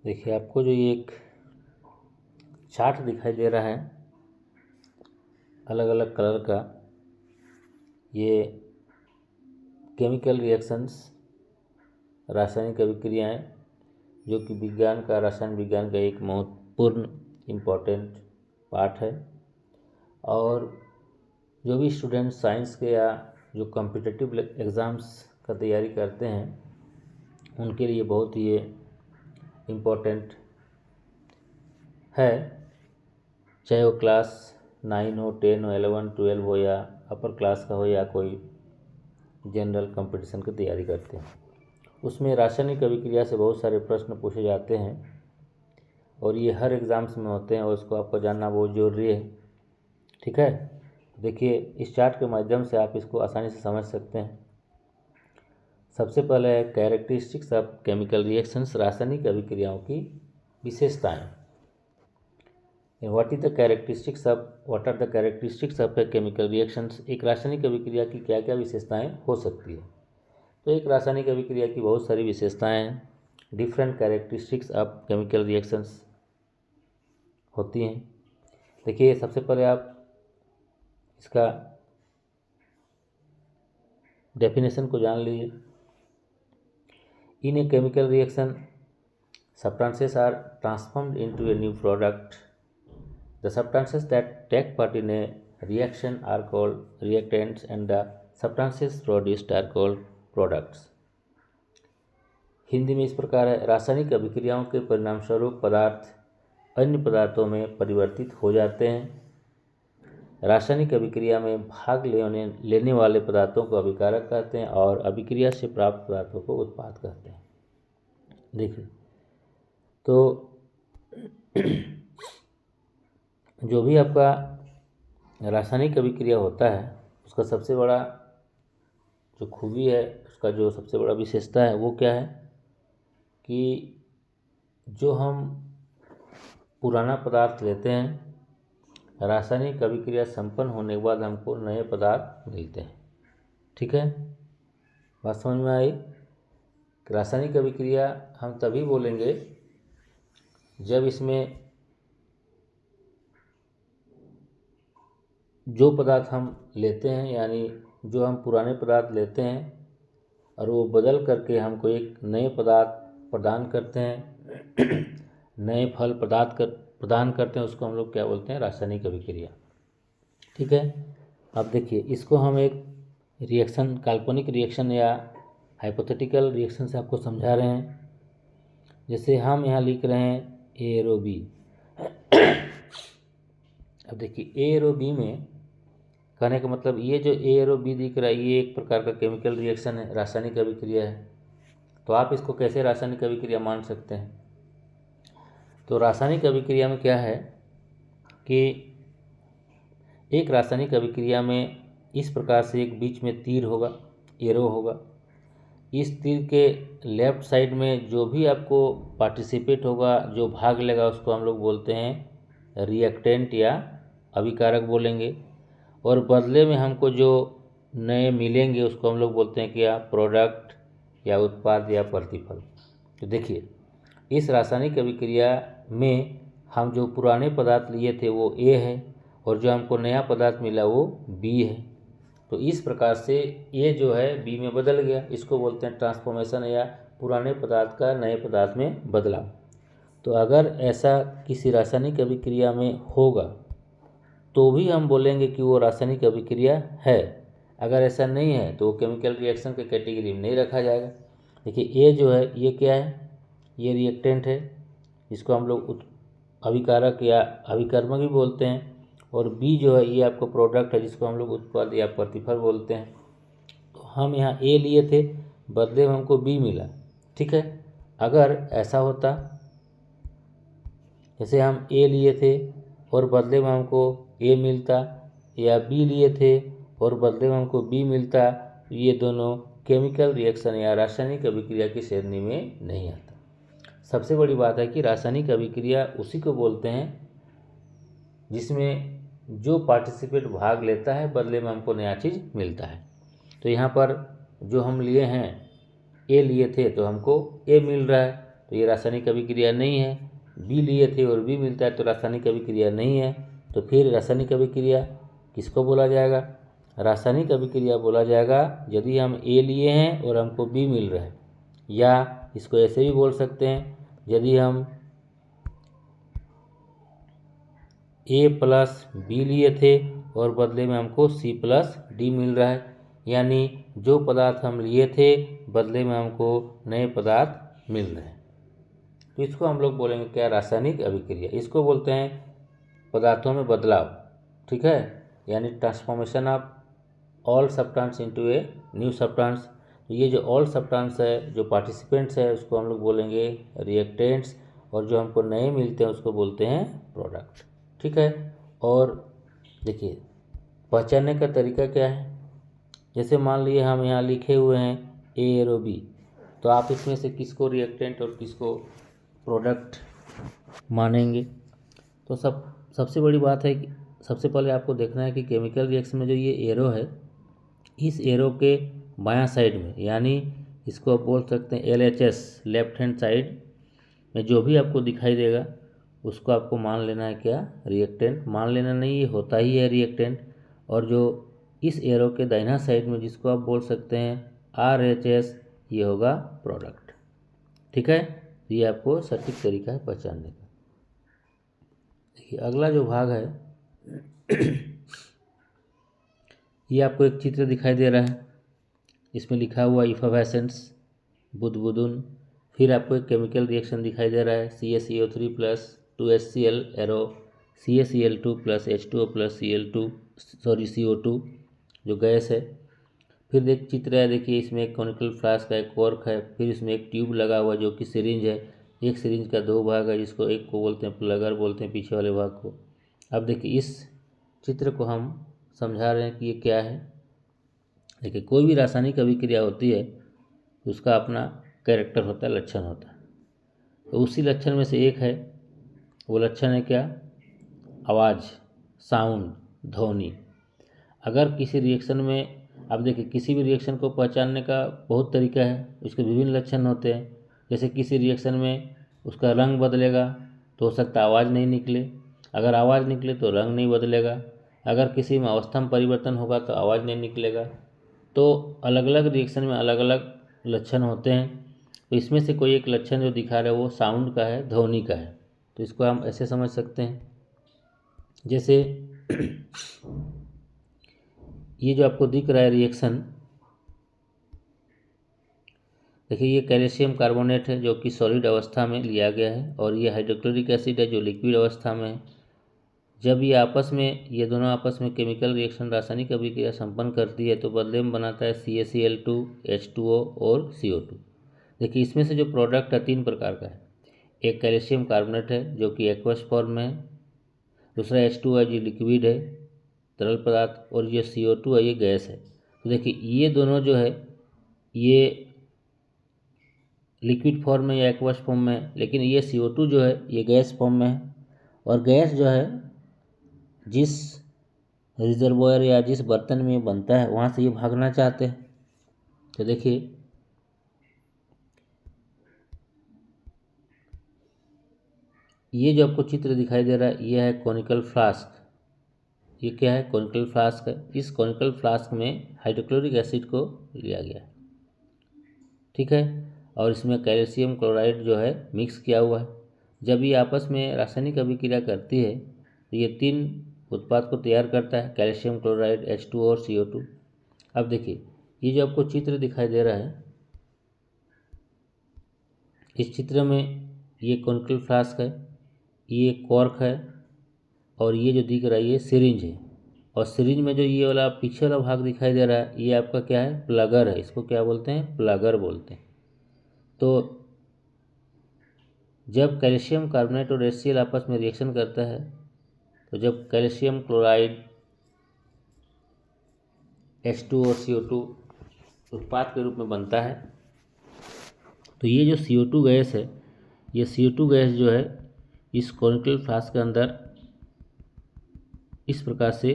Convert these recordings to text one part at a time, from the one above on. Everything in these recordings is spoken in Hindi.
देखिए, आपको जो ये एक चार्ट दिखाई दे रहा है अलग अलग कलर का, ये केमिकल रिएक्शंस, रासायनिक अभिक्रियाएं, जो कि रासायन विज्ञान का एक महत्वपूर्ण इम्पोर्टेंट पार्ट है। और जो भी स्टूडेंट साइंस के या जो कॉम्पिटिटिव एग्ज़ाम्स का तैयारी करते हैं उनके लिए बहुत ही इम्पोर्टेंट है, चाहे वो क्लास 9 हो, 10 हो, 11, 12 हो या अपर क्लास का हो या कोई जनरल कंपटीशन की तैयारी करते हैं। उसमें रासायनिक अभिक्रिया से बहुत सारे प्रश्न पूछे जाते हैं और ये हर एग्ज़ाम्स में होते हैं और उसको आपको जानना बहुत ज़रूरी है। ठीक है, देखिए इस चार्ट के माध्यम से आप इसको आसानी से समझ सकते हैं। सबसे पहले है कैरेक्टरिस्टिक्स ऑफ केमिकल रिएक्शंस, रासायनिक अभिक्रियाओं की विशेषताएं। What are the characteristics of a chemical reactions, एक रासायनिक अभिक्रिया की क्या क्या विशेषताएं हो सकती है। तो एक रासायनिक अभिक्रिया की बहुत सारी विशेषताएं हैं, different characteristics of chemical reactions होती हैं। देखिए, सबसे पहले आप इसका डेफिनेशन को जान लीजिए। In a chemical reaction, substances are transformed into a new product. The substances that take part in a reaction are called reactants and the substances produced are called products. Hindi में इस प्रकार है, रासायनिक अभिक्रियाओं के परिणामस्वरूप पदार्थ अन्य पदार्थों में परिवर्तित हो जाते हैं। रासायनिक अभिक्रिया में भाग लेने वाले पदार्थों को अभिकारक कहते हैं और अभिक्रिया से प्राप्त पदार्थों को उत्पाद कहते हैं। देखिए, तो जो भी आपका रासायनिक अभिक्रिया होता है उसका सबसे बड़ा जो खूबी है, उसका जो सबसे बड़ा विशेषता है वो क्या है कि जो हम पुराना पदार्थ लेते हैं, रासायनिक अभिक्रिया संपन्न होने के बाद हमको नए पदार्थ मिलते हैं। ठीक है, बात समझ में आई। रासायनिक अभिक्रिया हम तभी बोलेंगे जब इसमें जो पदार्थ हम लेते हैं, यानी जो हम पुराने पदार्थ लेते हैं और वो बदल करके हमको एक नए पदार्थ प्रदान करते हैं, नए फल प्रदान करते हैं, उसको हम लोग क्या बोलते हैं, रासायनिक अभिक्रिया। ठीक है, अब देखिए इसको हम एक रिएक्शन, काल्पनिक रिएक्शन या हाइपोथेटिकल रिएक्शन से आपको समझा रहे हैं। जैसे हम यहाँ लिख रहे हैं ए एरो बी। अब देखिए ए एरो बी में कहने का मतलब ये जो ए एरो बी दिख रहा है ये एक प्रकार का केमिकल रिएक्शन है, रासायनिक अभिक्रिया है। तो आप इसको कैसे रासायनिक अभिक्रिया मान सकते हैं। तो रासायनिक अभिक्रिया में क्या है कि एक रासायनिक अभिक्रिया में इस प्रकार से एक बीच में तीर होगा, एरो होगा। इस तीर के लेफ्ट साइड में जो भी आपको पार्टिसिपेट होगा, जो भाग लेगा, उसको हम लोग बोलते हैं रिएक्टेंट या अभिकारक बोलेंगे। और बदले में हमको जो नए मिलेंगे उसको हम लोग बोलते हैं क्या, प्रोडक्ट या उत्पाद या प्रतिफल। तो देखिए इस रासायनिक अभिक्रिया में हम जो पुराने पदार्थ लिए थे वो ए है और जो हमको नया पदार्थ मिला वो बी है। तो इस प्रकार से ए जो है बी में बदल गया, इसको बोलते हैं ट्रांसफॉर्मेशन या पुराने पदार्थ का नए पदार्थ में बदलाव। तो अगर ऐसा किसी रासायनिक अभिक्रिया में होगा तो भी हम बोलेंगे कि वो रासायनिक अभिक्रिया है। अगर ऐसा नहीं है तो वो केमिकल रिएक्शन के कैटेगरी में नहीं रखा जाएगा। देखिए ए जो है ये क्या है, ये रिएक्टेंट है, इसको हम लोग अभिकारक या अभिकर्मक भी बोलते हैं। और बी जो है ये आपको प्रोडक्ट है, जिसको हम लोग उत्पाद या प्रतिफल बोलते हैं। तो हम यहाँ ए लिए थे, बदले में हमको बी मिला। ठीक है, अगर ऐसा होता जैसे हम ए लिए थे और बदले में हमको ए मिलता, या बी लिए थे और बदले में हमको बी मिलता, ये दोनों केमिकल रिएक्शन या रासायनिक अभिक्रिया की श्रेणी में नहीं आता। सबसे बड़ी बात है कि रासायनिक अभिक्रिया उसी को बोलते हैं जिसमें जो पार्टिसिपेट भाग लेता है बदले में हमको नया चीज़ मिलता है। तो यहाँ पर जो हम लिए हैं ए लिए थे तो हमको ए मिल रहा है, तो ये रासायनिक अभिक्रिया नहीं है। बी लिए थे और बी मिलता है तो रासायनिक अभिक्रिया नहीं है। तो फिर रासायनिक अभिक्रिया किसको बोला जाएगा? रासायनिक अभिक्रिया बोला जाएगा यदि हम ए लिए हैं और हमको बी मिल रहा है, या इसको ऐसे भी बोल सकते हैं यदि हम ए प्लस बी लिए थे और बदले में हमको सी प्लस डी मिल रहा है, यानी जो पदार्थ हम लिए थे बदले में हमको नए पदार्थ मिल रहे हैं। तो इसको हम लोग बोलेंगे क्या? रासायनिक अभिक्रिया। इसको बोलते हैं पदार्थों में बदलाव, ठीक है, यानी transformation of all substance into a new substance. तो ये जो ऑल सब्सटेंस है, जो पार्टिसिपेंट्स है, उसको हम लोग बोलेंगे रिएक्टेंट्स, और जो हमको नए मिलते हैं उसको बोलते हैं प्रोडक्ट, ठीक है। और देखिए पहचानने का तरीका क्या है? जैसे मान लिए हम यहाँ लिखे हुए हैं ए और बी, तो आप इसमें से किसको रिएक्टेंट और किसको प्रोडक्ट मानेंगे? तो सबसे बड़ी बात है कि सबसे पहले आपको देखना है कि केमिकल रिएक्शन में जो ये एरो है, इस एरो के बायां साइड में, यानी इसको आप बोल सकते हैं LHS, लेफ्ट हैंड साइड में जो भी आपको दिखाई देगा उसको आपको मान लेना है क्या? रिएक्टेंट। मान लेना नहीं, ये होता ही है रिएक्टेंट। और जो इस एरो के दाहिना साइड में जिसको आप बोल सकते हैं RHS, ये होगा प्रोडक्ट, ठीक है। ये आपको सटीक तरीका है पहचानने का। देखिए अगला जो भाग है ये आपको एक चित्र दिखाई दे रहा है, इसमें लिखा हुआ इफावेसेंस, बुदबुदुन। फिर आपको एक केमिकल रिएक्शन दिखाई दे रहा है CaCO3 plus 2HCl arrow CaCl2 plus H2O plus CO2 जो गैस है। फिर एक चित्र है, देखिए इसमें एक कॉनिकल फ्लास्क है, एक कॉर्क है, फिर इसमें एक ट्यूब लगा हुआ जो कि सिरिंज है। एक सिरिंज का दो भाग है, जिसको एक को बोलते हैं प्लगर बोलते हैं, पीछे वाले भाग को। अब देखिए इस चित्र को हम समझा रहे हैं कि ये क्या है। देखिए कोई भी रासायनिक अभिक्रिया होती है उसका अपना कैरेक्टर होता है, लक्षण होता है। तो उसी लक्षण में से एक है, वो लक्षण है क्या? आवाज़, साउंड, ध्वनि। अगर किसी रिएक्शन में, अब देखिए किसी भी रिएक्शन को पहचानने का बहुत तरीका है, उसके विभिन्न लक्षण होते हैं। जैसे किसी रिएक्शन में उसका रंग बदलेगा तो हो सकता है आवाज़ नहीं निकले, अगर आवाज़ निकले तो रंग नहीं बदलेगा, अगर किसी में अवस्था में परिवर्तन होगा तो आवाज़ नहीं निकलेगा। तो अलग अलग रिएक्शन में अलग अलग लक्षण होते हैं। तो इसमें से कोई एक लक्षण जो दिखा रहा है वो साउंड का है, ध्वनि का है। तो इसको हम ऐसे समझ सकते हैं, जैसे ये जो आपको दिख रहा है रिएक्शन, देखिए ये कैल्शियम कार्बोनेट है जो कि सॉलिड अवस्था में लिया गया है, और ये हाइड्रोक्लोरिक एसिड है जो लिक्विड अवस्था में है। जब ये दोनों आपस में केमिकल रिएक्शन रासायनिक अभिक्रिया संपन्न करती है तो बदले में बनाता है CaCl2, H2O और CO2। देखिए इसमें से जो प्रोडक्ट है 3 प्रकार का है। एक कैल्शियम कार्बोनेट है जो कि एक्वस फॉर्म में है, दूसरा H2O है जो लिक्विड है, तरल पदार्थ, और ये CO2 है, ये गैस है। तो देखिए ये दोनों जो है ये लिक्विड फॉर्म में या एक्वस फॉर्म में है, लेकिन ये CO2 जो है ये गैस फॉर्म में है। और गैस जो है जिस रिजर्वोयर या जिस बर्तन में बनता है वहाँ से ये भागना चाहते हैं। तो देखिए ये जो आपको चित्र दिखाई दे रहा है ये है कॉनिकल फ्लास्क। ये क्या है? कॉनिकल फ्लास्क है। इस कॉनिकल फ्लास्क में हाइड्रोक्लोरिक एसिड को लिया गया है, ठीक है, और इसमें कैल्शियम क्लोराइड जो है मिक्स किया हुआ है। जब ये आपस में रासायनिक अभिक्रिया करती है तो ये 3 उत्पाद को तैयार करता है, कैल्शियम क्लोराइड, H2O और CO2। अब देखिए ये जो आपको चित्र दिखाई दे रहा है, इस चित्र में ये कॉनिकल फ्लास्क है, ये कॉर्क है, और ये जो दिख रहा है ये सिरिंज है। और सिरिंज में जो ये वाला पीछे वाला भाग दिखाई दे रहा है ये आपका क्या है? प्लगर है। इसको क्या बोलते हैं? प्लगर बोलते हैं। तो जब कैल्शियम कार्बोनेट और HCl आपस में रिएक्शन करता है तो जब कैल्शियम क्लोराइड, H2O और CO2 उत्पाद के रूप में बनता है, तो ये जो CO2 गैस है, ये CO2 गैस जो है इस कॉनिकल फ्लास्क के अंदर इस प्रकार से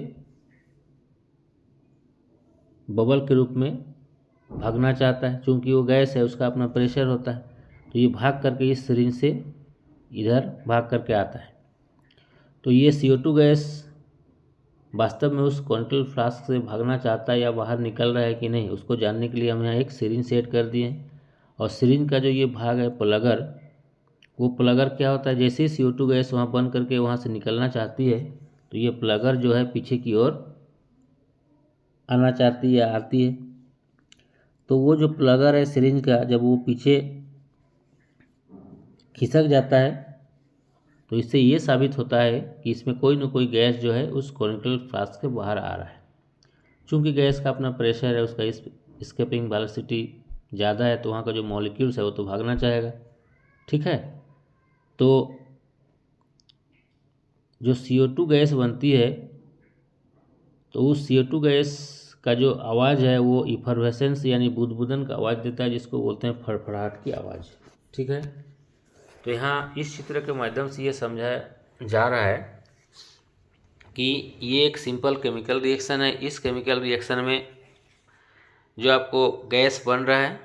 बबल के रूप में भागना चाहता है। चूँकि वो गैस है उसका अपना प्रेशर होता है, तो ये भाग करके इस सिरिंज से इधर भाग करके आता है। तो ये CO2 गैस वास्तव में उस कॉनिकल फ्लास्क से भागना चाहता है या बाहर निकल रहा है कि नहीं, उसको जानने के लिए हम यहाँ एक सिरिंज सेट कर दिए। और सिरिंज का जो ये भाग है प्लगर, वो प्लगर क्या होता है, जैसे ही CO2 गैस वहाँ बंद करके वहाँ से निकलना चाहती है तो ये प्लगर जो है पीछे की ओर आना चाहती है या आती है। तो वो जो प्लगर है सिरिंज का, जब वो पीछे खिसक जाता है तो इससे ये साबित होता है कि इसमें कोई न कोई गैस जो है उस कॉनिकल फ्लास्क के बाहर आ रहा है। चूँकि गैस का अपना प्रेशर है, उसका स्केपिंग वेलोसिटी ज़्यादा है, तो वहाँ का जो मॉलिक्यूल्स है वो तो भागना चाहेगा। ठीक है, तो जो CO2 गैस बनती है तो उस CO2 गैस का जो आवाज़ है वो इफरवेसेंस यानी बुदबुदन का आवाज़ देता है, जिसको बोलते हैं फड़फड़ाहट की आवाज़। ठीक है, तो यहाँ इस चित्र के माध्यम से ये समझाया जा रहा है कि ये एक सिंपल केमिकल रिएक्शन है। इस केमिकल रिएक्शन में जो आपको गैस बन रहा है,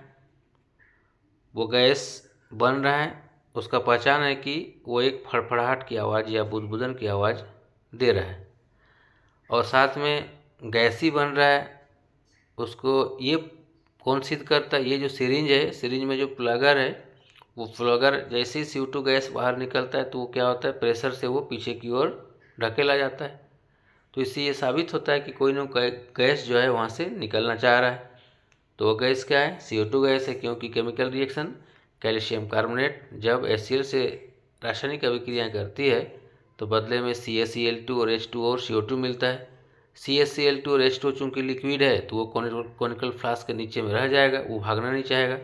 वो गैस बन रहा है, उसका पहचान है कि वो एक फड़फड़ाहट की आवाज़ या बुदबुदन की आवाज़ दे रहा है। और साथ में गैस ही बन रहा है, उसको ये कौन सिद्ध करता है, ये जो सिरिंज है, सिरिंज में जो प्लगर है, वो प्लगर जैसे ही CO2 गैस बाहर निकलता है तो वो क्या होता है, प्रेशर से वो पीछे की ओर ढकेला जाता है। तो इससे ये साबित होता है कि कोई ना कोई गैस जो है वहाँ से निकलना चाह रहा है। तो वो गैस क्या है, CO2 गैस है, क्योंकि केमिकल रिएक्शन कैल्शियम कार्बोनेट जब HCl से रासायनिक अभिक्रियाएँ करती है तो बदले में CaCl2 और H2O और CO2 मिलता है। CaCl2 और H2O चूँकि लिक्विड है तो वो कॉनिकल फ्लास्क के नीचे में रह जाएगा, वो भागना नहीं चाहेगा।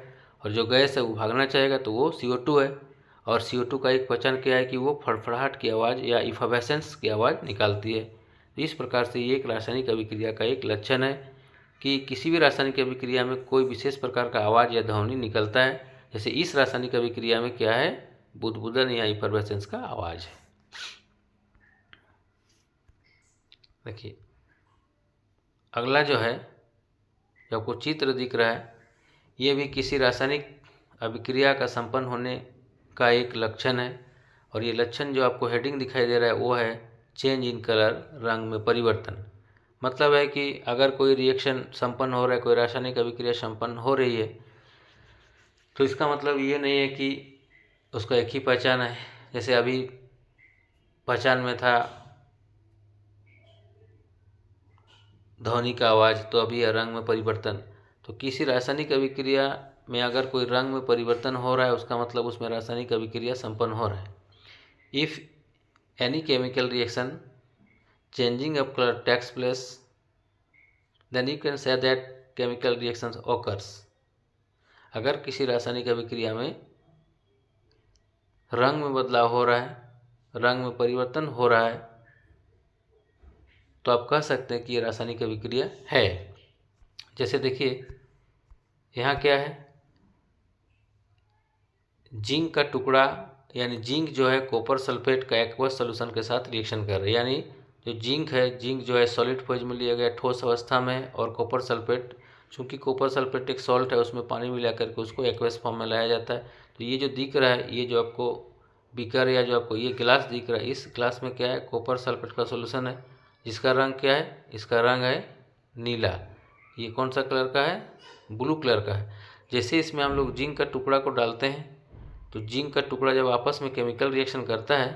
और जो गैस है वो भागना चाहेगा तो वो CO2 है। और CO2 का एक पहचान क्या है कि वो फड़फड़ाहट की आवाज़ या इफावेसेंस की आवाज़ निकालती है। तो इस प्रकार से ये एक रासायनिक अभिक्रिया का एक लक्षण है कि किसी भी रासायनिक अभिक्रिया में कोई विशेष प्रकार का आवाज़ या ध्वनि निकलता है। जैसे इस रासायनिक अभिक्रिया में क्या है, बुदबुदन या इफरवेसेंस का आवाज़ है। देखिए अगला जो है, जो आपको चित्र दिख रहा है, ये भी किसी रासायनिक अभिक्रिया का संपन्न होने का एक लक्षण है। और ये लक्षण जो आपको हेडिंग दिखाई दे रहा है वो है चेंज इन कलर, रंग में परिवर्तन। मतलब है कि अगर कोई रिएक्शन संपन्न हो रहा है, कोई रासायनिक अभिक्रिया संपन्न हो रही है, तो इसका मतलब ये नहीं है कि उसका एक ही पहचान है। जैसे अभी पहचान में था ध्वनि का आवाज़, तो अभी है रंग में परिवर्तन। तो किसी रासायनिक अभिक्रिया में अगर कोई रंग में परिवर्तन हो रहा है, उसका मतलब उसमें रासायनिक अभिक्रिया संपन्न हो रहा है। If any chemical reaction changing of color takes place, then you can say that chemical reactions occurs। अगर किसी रासायनिक अभिक्रिया में रंग में बदलाव हो रहा है, रंग में परिवर्तन हो रहा है, तो आप कह सकते हैं कि ये रासायनिक अभिक्रिया है। जैसे देखिए यहाँ क्या है, जिंक का टुकड़ा, यानी जिंक जो है कॉपर सल्फेट का एक्वस सोल्यूशन के साथ रिएक्शन कर रहा है। यानी जो जिंक है, जिंक जो है सॉलिड फेज में लिया गया ठोस अवस्था में, और कॉपर सल्फेट, चूँकि कॉपर सल्फेट एक सॉल्ट है, उसमें पानी मिला करके उसको एक्वस फॉर्म में लाया जाता है। तो ये जो दिख रहा है, ये जो आपको बीकर या जो आपको ये गिलास दिख रहा है, इस गिलास में क्या है, कॉपर सल्फेट का सोल्यूशन है, जिसका रंग क्या है, इसका रंग है नीला। ये कौन सा कलर का है, ब्लू कलर का है। जैसे इसमें हम लोग जिंक का टुकड़ा को डालते हैं, तो जिंक का टुकड़ा जब आपस में केमिकल रिएक्शन करता है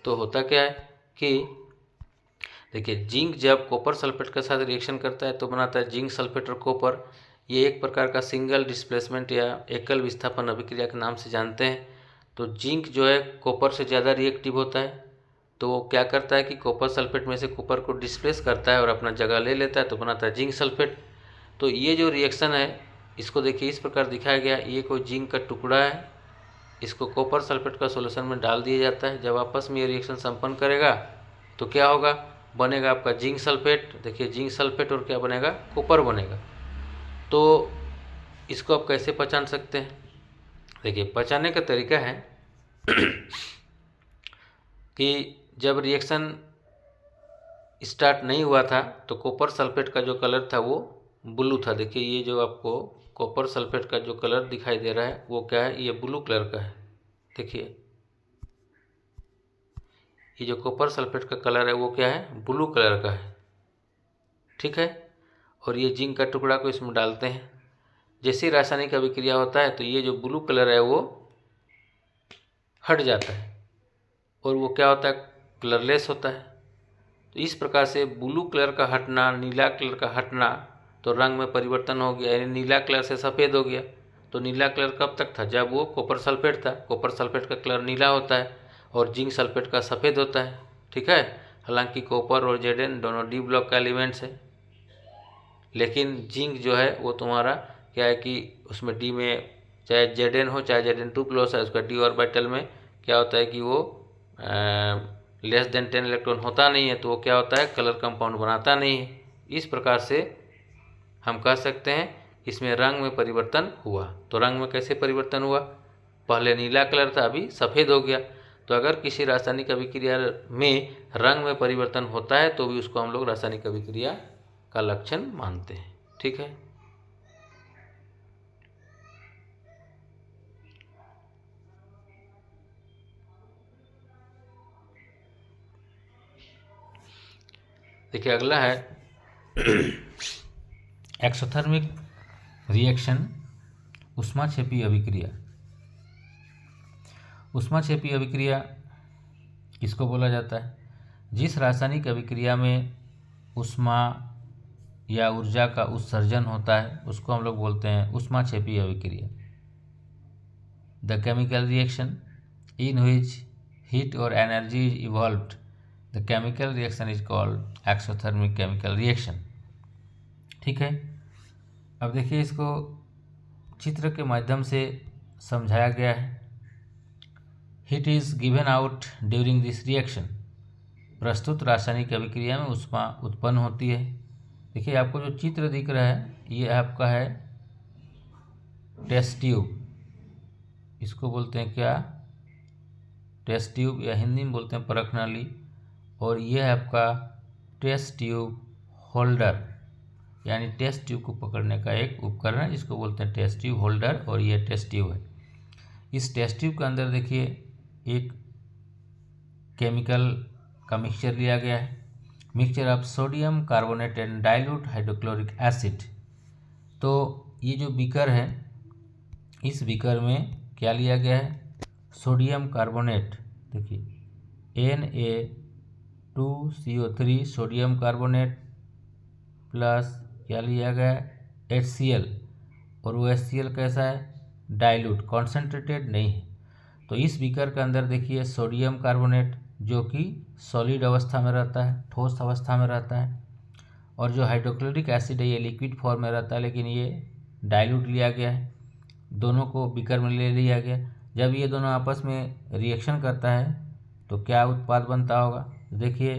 तो होता क्या है कि देखिए, जिंक जब कॉपर सल्फेट के साथ रिएक्शन करता है तो बनाता है जिंक सल्फेट और कॉपर। ये एक प्रकार का सिंगल डिस्प्लेसमेंट या एकल विस्थापन अभिक्रिया के नाम से जानते हैं। तो जिंक जो है कॉपर से ज़्यादा रिएक्टिव होता है, तो वो क्या करता है कि कॉपर सल्फेट में से कॉपर को डिस्प्लेस करता है और अपना जगह ले लेता है, तो बनाता है जिंक सल्फेट। तो ये जो रिएक्शन है, इसको देखिए इस प्रकार दिखाया गया, ये कोई जिंक का टुकड़ा है, इसको कॉपर सल्फेट का सॉल्यूशन में डाल दिया जाता है। जब आपस में ये रिएक्शन संपन्न करेगा तो क्या होगा, बनेगा आपका जिंक सल्फेट। देखिए जिंक सल्फेट और क्या बनेगा, कॉपर बनेगा। तो इसको आप कैसे पहचान सकते हैं, देखिए पहचानने का तरीका है कि जब रिएक्शन स्टार्ट नहीं हुआ था तो कॉपर सल्फेट का जो कलर था वो ब्लू था। देखिए ये जो आपको कॉपर सल्फेट का जो कलर दिखाई दे रहा है वो क्या है, ये ब्लू कलर का है। देखिए ये जो कॉपर सल्फेट का कलर है वो क्या है, ब्लू कलर का है। ठीक है, और ये जिंक का टुकड़ा को इसमें डालते हैं। जैसे ही रासायनिक अभिक्रिया होता है तो ये जो ब्लू कलर है वो हट जाता है और वो क्या होता है, कलरलेस होता है। तो इस प्रकार से ब्लू कलर का हटना, नीला कलर का हटना, तो रंग में परिवर्तन हो गया, यानी नीला कलर से सफ़ेद हो गया। तो नीला कलर कब तक था, जब वो कॉपर सल्फेट था। कॉपर सल्फेट का कलर नीला होता है और जिंक सल्फेट का सफ़ेद होता है। ठीक है, हालांकि कॉपर और Zn दोनों डी ब्लॉक का एलिमेंट्स है, लेकिन जिंक जो है वो तुम्हारा क्या है कि उसमें डी में चाहे Zn हो चाहे Zn2+ है, उसका डी ऑर्बिटल में क्या होता है कि वो लेस देन 10 इलेक्ट्रॉन होता नहीं है, तो वो क्या होता है, कलर कंपाउंड बनाता नहीं है। इस प्रकार से हम कह सकते हैं इसमें रंग में परिवर्तन हुआ। तो रंग में कैसे परिवर्तन हुआ, पहले नीला कलर था अभी सफ़ेद हो गया। तो अगर किसी रासायनिक अभिक्रिया में रंग में परिवर्तन होता है तो भी उसको हम लोग रासायनिक अभिक्रिया का लक्षण मानते हैं। ठीक है, देखिए अगला है एक्सोथर्मिक रिएक्शन, ऊष्माक्षेपी अभिक्रिया। ऊष्माक्षेपी अभिक्रिया किसको बोला जाता है, जिस रासायनिक अभिक्रिया में ऊष्मा या ऊर्जा का उत्सर्जन होता है उसको हम लोग बोलते हैं ऊष्माक्षेपी अभिक्रिया। The chemical reaction in which heat और energy is evolved, the chemical reaction is called exothermic chemical reaction. ठीक है, अब देखिए इसको चित्र के माध्यम से समझाया गया है। Heat is given out during this reaction, प्रस्तुत रासायनिक अभिक्रिया में ऊष्मा उत्पन्न होती है। देखिए आपको जो चित्र दिख रहा है ये आपका है टेस्ट ट्यूब, इसको बोलते हैं क्या, टेस्ट ट्यूब, या हिंदी में बोलते हैं परख नाली। और ये है आपका टेस्ट ट्यूब होल्डर, यानी टेस्ट ट्यूब को पकड़ने का एक उपकरण है जिसको बोलते हैं टेस्ट ट्यूब होल्डर, और ये टेस्ट ट्यूब है। इस टेस्ट ट्यूब के अंदर देखिए एक केमिकल का मिक्सचर लिया गया है, mixture of sodium carbonate and dilute hydrochloric acid. तो ये जो बीकर है इस बीकर में क्या लिया गया है, सोडियम कार्बोनेट, देखिए Na2CO3 सोडियम कार्बोनेट प्लस क्या लिया गया है HCl, और वो HCl कैसा है, डाइल्यूट, कॉन्सेंट्रेटेड नहीं है। तो इस बीकर के अंदर देखिए सोडियम कार्बोनेट जो कि सॉलिड अवस्था में रहता है, ठोस अवस्था में रहता है, और जो हाइड्रोक्लोरिक एसिड है ये लिक्विड फॉर्म में रहता है, लेकिन ये डाइल्यूट लिया गया है। दोनों को बीकर में ले लिया गया। जब ये दोनों आपस में रिएक्शन करता है तो क्या उत्पाद बनता होगा, देखिए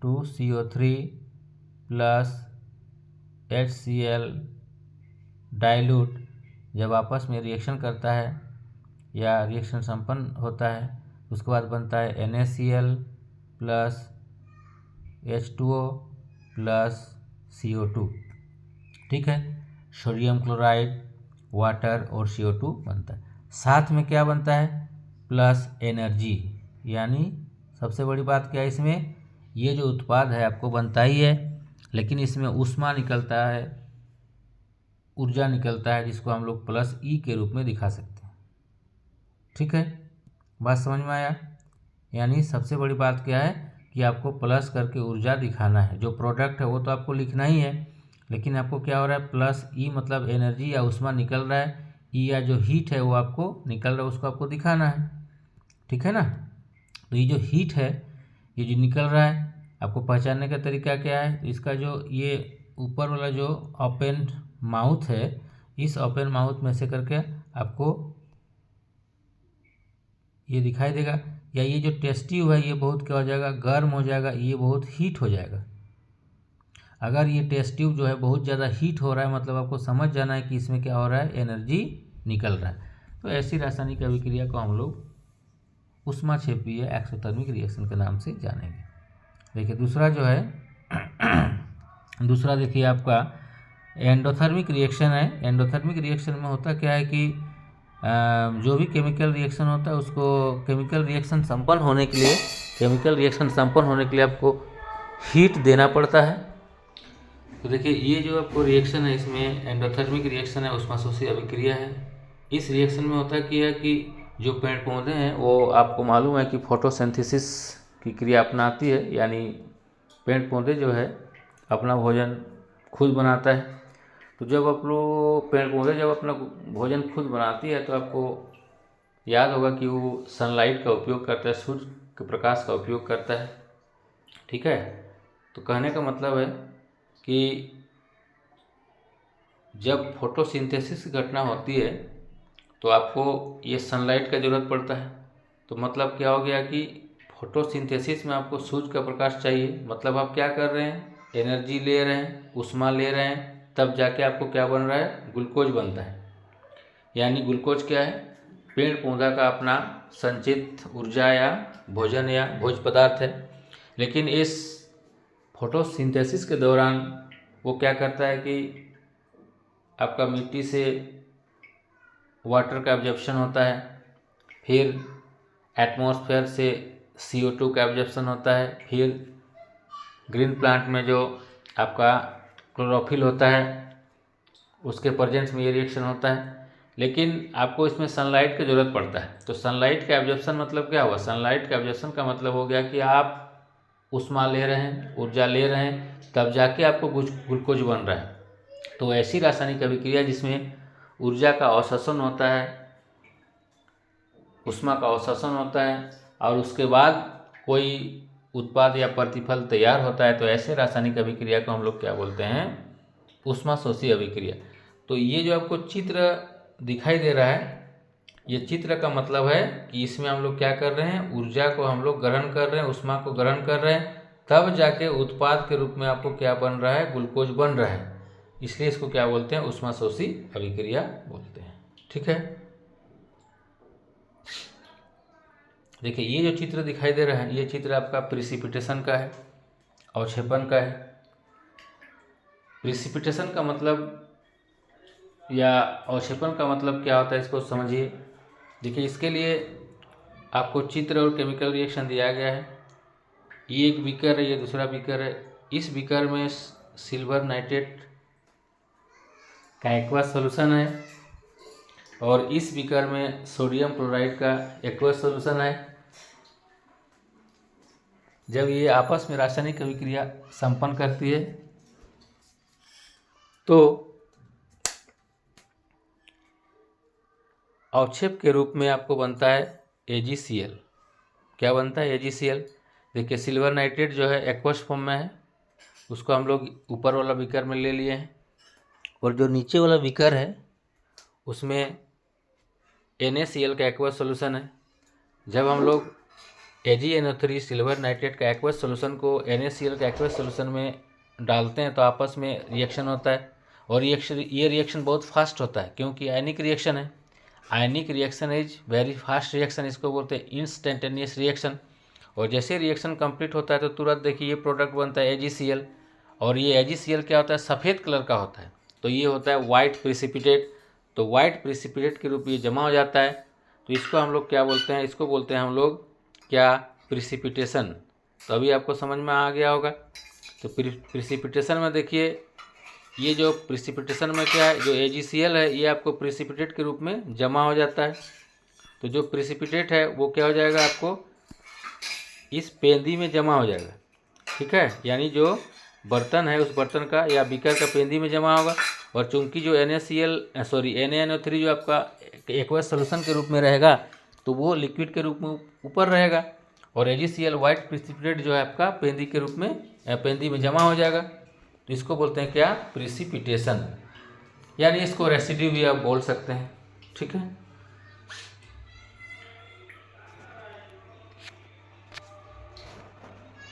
Na2CO3 प्लस HCl डाइल्यूट जब आपस में रिएक्शन करता है या रिएक्शन संपन्न होता है उसके बाद बनता है NaCl plus H2O plus CO2। ठीक है, सोडियम क्लोराइड, वाटर और CO2 बनता है। साथ में क्या बनता है, प्लस एनर्जी, यानी सबसे बड़ी बात क्या है इसमें, ये जो उत्पाद है आपको बनता ही है, लेकिन इसमें ऊष्मा निकलता है, ऊर्जा निकलता है, जिसको हम लोग प्लस E के रूप में दिखा सकते हैं। ठीक है, बात समझ में आया। यानी सबसे बड़ी बात क्या है कि आपको प्लस करके ऊर्जा दिखाना है। जो प्रोडक्ट है वो तो आपको लिखना ही है, लेकिन आपको क्या हो रहा है, प्लस E मतलब एनर्जी या ऊष्मा निकल रहा है, E या जो हीट है वो आपको निकल रहा है, उसको आपको दिखाना है। ठीक है ना, तो ये जो हीट है ये जो निकल रहा है आपको पहचानने का तरीका क्या है, तो इसका जो ये ऊपर वाला जो ओपन माउथ है, इस ओपन माउथ में से करके आपको ये दिखाई देगा, या ये जो टेस्ट ट्यूब है ये बहुत क्या हो जाएगा, गर्म हो जाएगा, ये बहुत हीट हो जाएगा। अगर ये टेस्ट ट्यूब जो है बहुत ज़्यादा हीट हो रहा है मतलब आपको समझ जाना है कि इसमें क्या हो रहा है, एनर्जी निकल रहा है। तो ऐसी रासायनिक अभिक्रिया को हम लोग ऊष्माक्षेपीय एक्सोथर्मिक रिएक्शन के नाम से जानेंगे। देखिए दूसरा जो है दूसरा देखिए आपका एंडोथर्मिक रिएक्शन है। एंडोथर्मिक रिएक्शन में होता क्या है कि जो भी केमिकल रिएक्शन होता है उसको केमिकल रिएक्शन संपन्न होने के लिए आपको हीट देना पड़ता है। तो देखिए ये जो आपको रिएक्शन है इसमें एंडोथर्मिक रिएक्शन है, ऊष्माशोषी अभिक्रिया है। इस रिएक्शन में होता क्या है कि जो पेड़ पौधे हैं वो आपको मालूम है कि फोटोसिंथेसिस की क्रिया अपनाती है, यानी पेड़ पौधे जो है अपना भोजन खुद बनाता है। तो जब आप लोग पेड़ पौधे जब अपना भोजन खुद बनाती है तो आपको याद होगा कि वो सनलाइट का उपयोग करता है, सूर्य के प्रकाश का उपयोग करता है। ठीक है, तो कहने का मतलब है कि जब फोटोसिंथेसिस की घटना होती है तो आपको ये सनलाइट का ज़रूरत पड़ता है। तो मतलब क्या हो गया कि फोटोसिंथेसिस में आपको सूर्य का प्रकाश चाहिए, मतलब आप क्या कर रहे हैं, एनर्जी ले रहे हैं, ऊष्मा ले रहे हैं, तब जाके आपको क्या बन रहा है, ग्लूकोज बनता है। यानी ग्लूकोज क्या है, पेड़ पौधा का अपना संचित ऊर्जा या भोजन या भोज्य पदार्थ है। लेकिन इस फोटोसिंथेसिस के दौरान वो क्या करता है कि आपका मिट्टी से वाटर का एब्जॉर्प्शन होता है, फिर एटमॉस्फेयर से CO2 का एब्जॉर्प्शन होता है, फिर ग्रीन प्लांट में जो आपका क्लोरोफिल होता है उसके प्रेजेंस में ये रिएक्शन होता है। लेकिन आपको इसमें सनलाइट की ज़रूरत पड़ता है। तो सनलाइट का एब्जॉर्प्शन मतलब क्या हुआ, सनलाइट का एब्जॉर्प्शन का मतलब हो गया कि आप ऊष्मा ले रहे हैं, ऊर्जा ले रहे हैं, तब जाके आपको ग्लूकोज बन रहा है। तो ऐसी रासायनिक अभिक्रिया जिसमें ऊर्जा का अवशोषण होता है, ऊष्मा का अवशोषण होता है और उसके बाद कोई उत्पाद या प्रतिफल तैयार होता है, तो ऐसे रासायनिक अभिक्रिया को हम लोग क्या बोलते हैं, ऊष्माशोषी अभिक्रिया। तो ये जो आपको चित्र दिखाई दे रहा है, ये चित्र का मतलब है कि इसमें हम लोग क्या कर रहे हैं, ऊर्जा को हम लोग ग्रहण कर रहे हैं, ऊष्मा को ग्रहण कर रहे हैं, तब जाके उत्पाद के रूप में आपको क्या बन रहा है, ग्लूकोज बन रहा है। इसलिए इसको क्या बोलते हैं, ऊष्माशोषी अभिक्रिया बोलते हैं। ठीक है, देखिए ये जो चित्र दिखाई दे रहा है, ये चित्र आपका प्रिसिपिटेशन का है, अवक्षेपण का है। प्रिसिपिटेशन का मतलब या अवक्षेपण का मतलब क्या होता है, इसको समझिए। देखिए इसके लिए आपको चित्र और केमिकल रिएक्शन दिया गया है। ये एक बीकर है, ये दूसरा बीकर है। इस बीकर में सिल्वर नाइट्रेट का एक्वस सॉल्यूशन है और इस बीकर में सोडियम क्लोराइड का एक्वस सॉल्यूशन है। जब ये आपस में रासायनिक अभिक्रिया संपन्न करती है तो अवक्षेप के रूप में आपको बनता है AgCl। क्या बनता है, AgCl। देखिए सिल्वर नाइट्रेट जो है एक्वस फॉर्म में है, उसको हम लोग ऊपर वाला बीकर में ले लिए हैं, और जो नीचे वाला बीकर है उसमें NaCl का एक्वस सॉल्यूशन है। जब हम लोग AgNO3 सिल्वर नाइट्रेट का एक्वस सॉल्यूशन को NaCl का एक्वस सॉल्यूशन में डालते हैं तो आपस में रिएक्शन होता है, और ये रिएक्शन बहुत फास्ट होता है क्योंकि आयनिक रिएक्शन है। Ionic reaction is very fast reaction, इसको बोलते हैं इंस्टेंटेनियस रिएक्शन। और जैसे रिएक्शन कंप्लीट होता है तो तुरंत देखिए ये प्रोडक्ट बनता है AgCl, और ये AgCl क्या होता है, सफ़ेद कलर का होता है, तो ये होता है वाइट प्रिसिपिटेट। तो वाइट प्रिसिपिटेट के रूप में ये जमा हो जाता है, तो इसको हम लोग क्या बोलते हैं, इसको बोलते हैं हम लोग क्या, प्रिसिपिटेशन। तो अभी आपको समझ में आ गया होगा। तो प्रिसिपिटेशन में देखिए ये जो प्रिसिपिटेशन में क्या है, जो AgCl है ये आपको प्रिसिपिटेट के रूप में जमा हो जाता है। तो जो प्रिसिपिटेट है वो क्या हो जाएगा, आपको इस पेंदी में जमा हो जाएगा। ठीक है, यानी जो बर्तन है उस बर्तन का या बीकर का पेंदी में जमा होगा, और चूंकि जो NaNO3 जो आपका एक्वस सॉल्यूशन के रूप में रहेगा तो वो लिक्विड के रूप में ऊपर रहेगा, और AgCl वाइट प्रिसिपिटेट जो है आपका पेंदी के रूप में पेंदी में जमा हो जाएगा। तो इसको बोलते हैं क्या, प्रिसिपिटेशन, यानी इसको रेसिड्यू भी आप बोल सकते हैं। ठीक है।